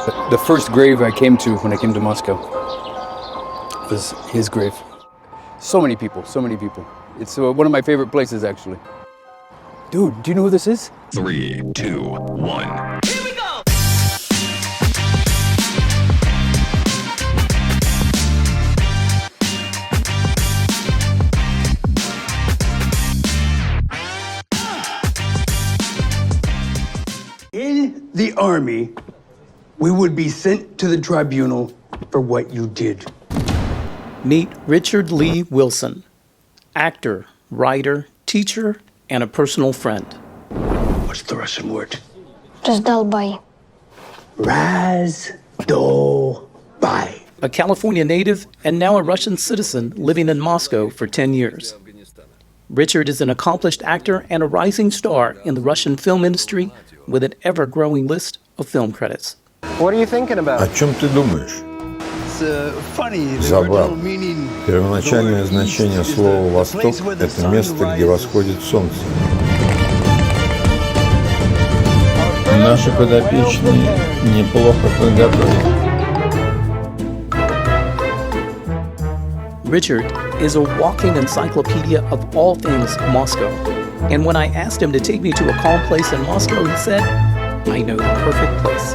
The first grave I came to when I came to Moscow was his grave. So many people, so many people. It's one of my favorite places, actually. Dude, do you know who this is? 3, 2, 1. Here we go! In the army, we would be sent to the tribunal for what you did. Meet Richard Lee Wilson, actor, writer, teacher, and a personal friend. What's the Russian word? Раздолбай. Razdolbai. A California native and now a Russian citizen living in Moscow for 10 years. Richard is an accomplished actor and a rising star in the Russian film industry with an ever-growing list of film credits. What are you thinking about? О чем ты думаешь? Забав. Первоначальное значение слова «Восток» — это место, где восходит солнце. Наши подопечные неплохо подготовлены. Richard is a walking encyclopedia of all things Moscow. And when I asked him to take me to a calm place in Moscow, he said, I know the perfect place.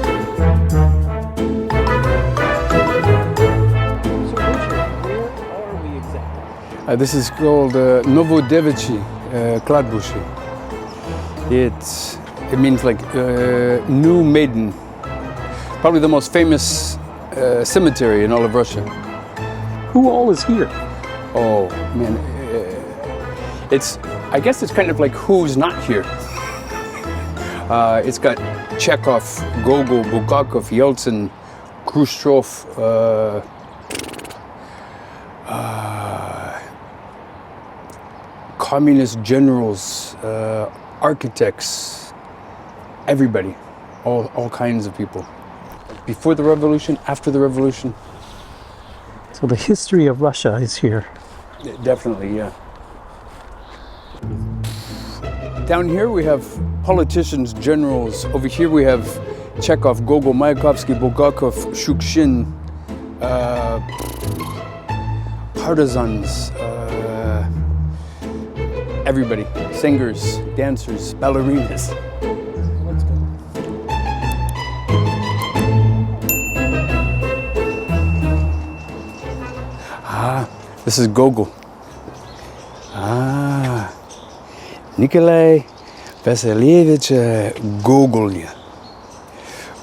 This is called Novodevichy Cemetery. It means like new maiden. Probably the most famous cemetery in all of Russia. Who all is here? Oh man, I guess it's kind of like who's not here. It's got Chekhov, Gogol, Bulgakov, Yeltsin, Khrushchev, communist generals, architects, everybody, all kinds of people. Before the revolution, after the revolution. So the history of Russia is here. Definitely, yeah. Down here we have politicians, generals. Over here we have Chekhov, Gogol, Mayakovsky, Bulgakov, Shukshin, partisans, everybody, singers, dancers, ballerinas. Let's go. This is Gogol. Nikolai Vasilievich Gogol.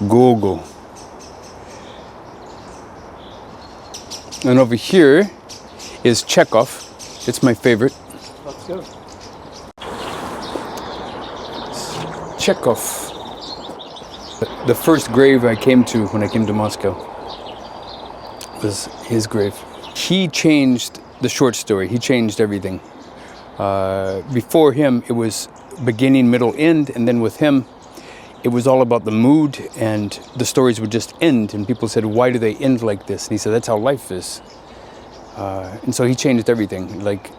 Gogol. And over here is Chekhov. It's my favorite. Let's go. Chekhov. The first grave I came to when I came to Moscow was his grave. He changed the short story. He changed everything. Before him, it was beginning, middle, end, and then with him, it was all about the mood, and the stories would just end. And people said, "Why do they end like this?" And he said, "That's how life is." And so he changed everything. Like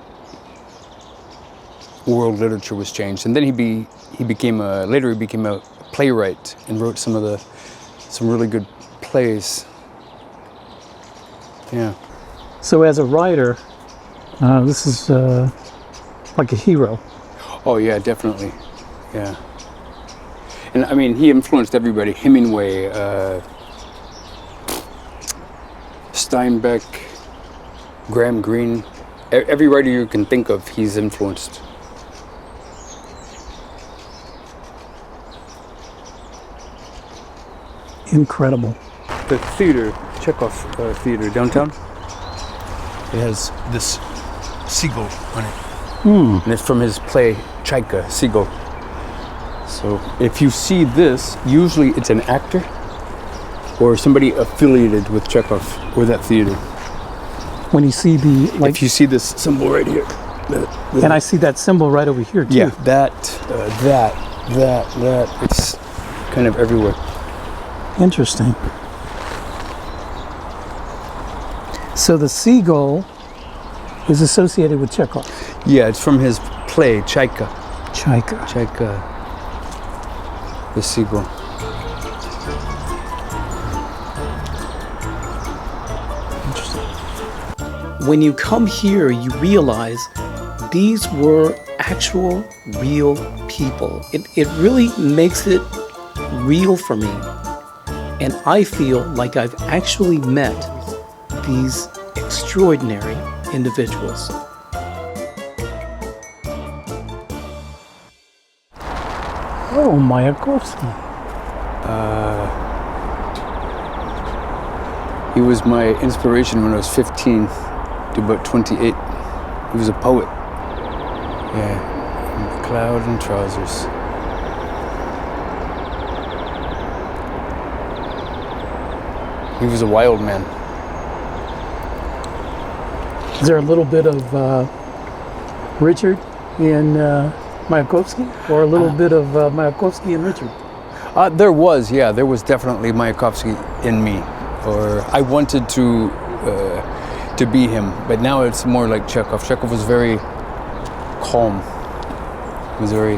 world literature was changed, and then he became a playwright and wrote some really good plays. Yeah. So as a writer, this is like a hero. Oh yeah, definitely. Yeah. And I mean, he influenced everybody. Hemingway, Steinbeck, Graham Greene. Every writer you can think of, he's influenced. Incredible. The theater, Chekhov Theater downtown, it has this seagull on it. And it's from his play, Chaika, Seagull. So if you see this, usually it's an actor or somebody affiliated with Chekhov or that theater. When you see if you see this symbol right here. And I see that symbol right over here too. Yeah, that, it's kind of everywhere. Interesting. So the seagull is associated with Chekhov. Yeah, it's from his play, Chaika. Chaika. The seagull. When you come here, you realize these were actual, real people. It really makes it real for me. And I feel like I've actually met these extraordinary individuals. Oh, Mayakovsky. He was my inspiration when I was 15 to about 28. He was a poet. Yeah, cloud and trousers. He was a wild man. Is there a little bit of Richard in Mayakovsky, or a little bit of Mayakovsky and Richard? There was definitely Mayakovsky in me, or I wanted to be him. But now it's more like Chekhov. Chekhov was very calm. He was very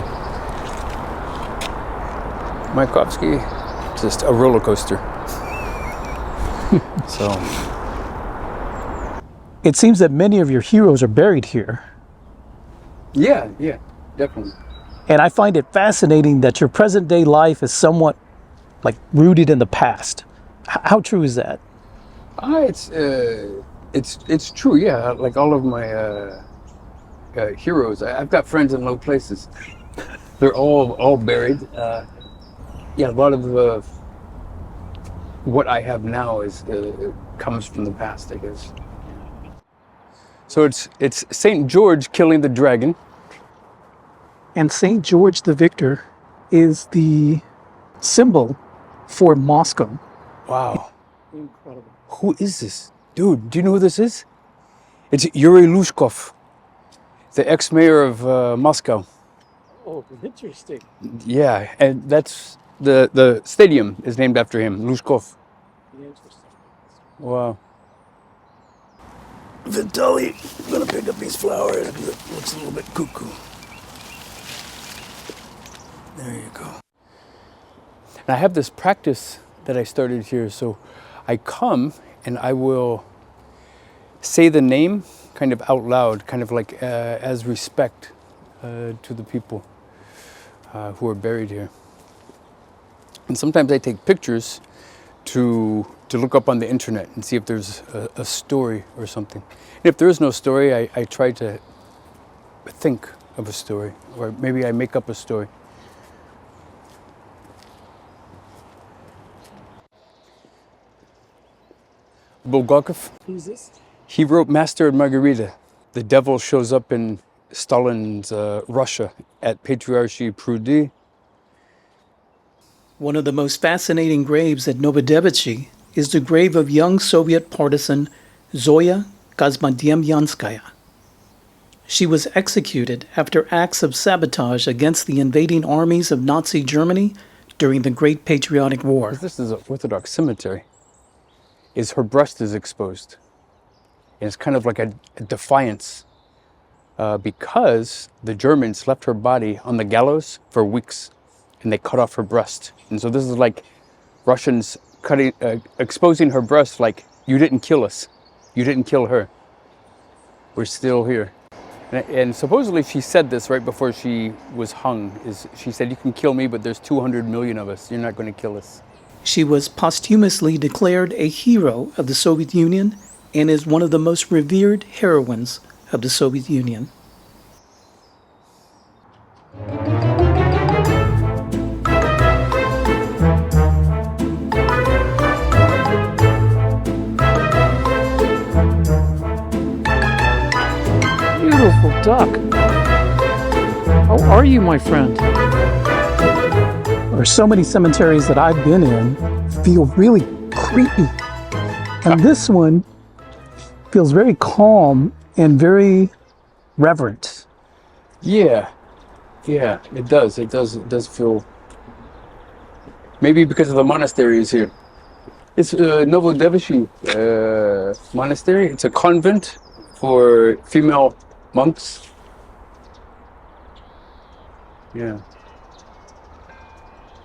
Mayakovsky, just a roller coaster. So It seems that many of your heroes are buried here. yeah, definitely. And I find it fascinating that your present day life is somewhat like rooted in the past. How true is that? It's true. Yeah, like all of my heroes, I've got friends in low places. They're all buried. Yeah, a lot of what I have now comes from the past, I guess. So it's Saint George killing the dragon. And St. George the Victor is the symbol for Moscow. Wow. Incredible. Who is this? Dude, do you know who this is? It's Yuri Lushkov, the ex-mayor of Moscow. Oh, interesting. Yeah, and that's the stadium is named after him, Lushkov. Interesting. Wow. Vitaly, I'm gonna pick up these flowers. It looks a little bit cuckoo. There you go. And I have this practice that I started here. So I come and I will say the name kind of out loud, kind of like as respect to the people who are buried here. And sometimes I take pictures to look up on the internet and see if there's a story or something. And if there is no story, I try to think of a story, or maybe I make up a story. Bulgakov, Who's this? he wrote Master and Margarita. The devil shows up in Stalin's Russia at Patriarchy Prudy. One of the most fascinating graves at Novodevichy is the grave of young Soviet partisan Zoya Kazmademyanskaya. She was executed after acts of sabotage against the invading armies of Nazi Germany during the Great Patriotic War. This is an Orthodox cemetery. Her breast is exposed. And it's kind of like a defiance because the Germans left her body on the gallows for weeks and they cut off her breast. And so this is like Russians exposing her breast like, you didn't kill us. You didn't kill her. We're still here. And supposedly she said this right before she was hung. She said, you can kill me, but there's 200 million of us. You're not going to kill us. She was posthumously declared a hero of the Soviet Union and is one of the most revered heroines of the Soviet Union. Beautiful duck. How are you, my friend? There are so many cemeteries that I've been in feel really creepy. And this one feels very calm and very reverent. Yeah, it does. It does feel. Maybe because of the monastery is here. It's Novodevichy monastery. It's a convent for female monks. Yeah.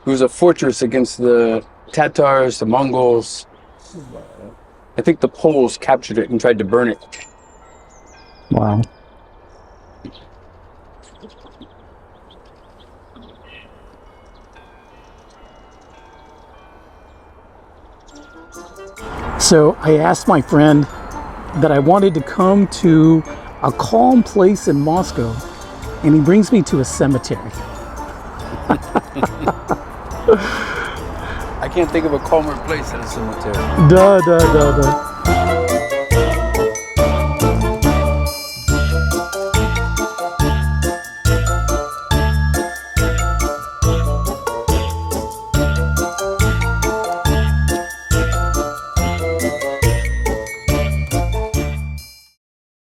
It was a fortress against the Tatars, the Mongols. I think the Poles captured it and tried to burn it. Wow. So I asked my friend that I wanted to come to a calm place in Moscow, and he brings me to a cemetery. I can't think of a calmer place than a cemetery. Duh.